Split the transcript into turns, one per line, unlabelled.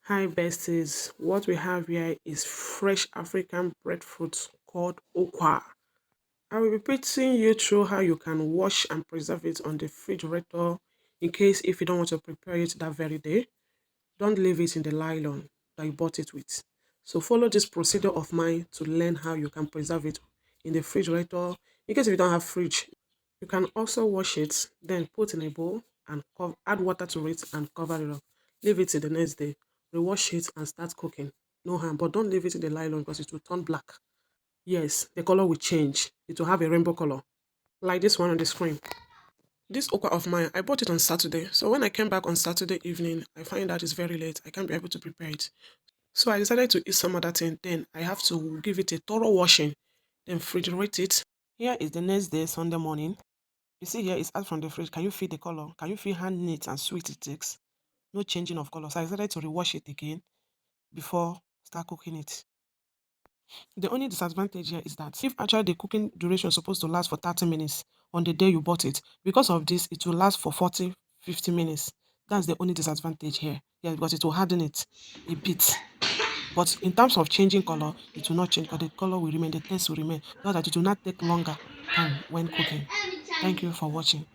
Hi besties, what we have here is fresh African breadfruit called okwa. I will be putting you through how you can wash and preserve it on the refrigerator in case if you don't want to prepare it that very day. Don't leave it in the nylon that you bought it with. So follow this procedure of mine to learn how you can preserve it in the refrigerator. In case if you don't have fridge, you can also wash it, then put in a bowl and add water to it and cover it up. Leave it till the next day. Rewash it and start cooking. No harm, but don't leave it in the nylon because it will turn black. Yes, the color will change. It will have a rainbow color, like this one on the screen. This okra of mine, I bought it on Saturday. So when I came back on Saturday evening, I find that it's very late. I can't be able to prepare it. So I decided to eat some other thing. Then I have to give it a thorough washing, then refrigerate it. Here is the next day, Sunday morning. You see here, it's out from the fridge. Can you feel the color? Can you feel how neat and sweet it takes? No changing of color. So I decided to rewash it again before start cooking it. The only disadvantage here is that if actually the cooking duration is supposed to last for 30 minutes on the day you bought it, because of this, it will last for 40, 50 minutes. That's the only disadvantage here. Yeah, because it will harden it a bit. But in terms of changing color, it will not change because the color will remain, the taste will remain. Not that it will not take longer time when cooking. Thank you for watching.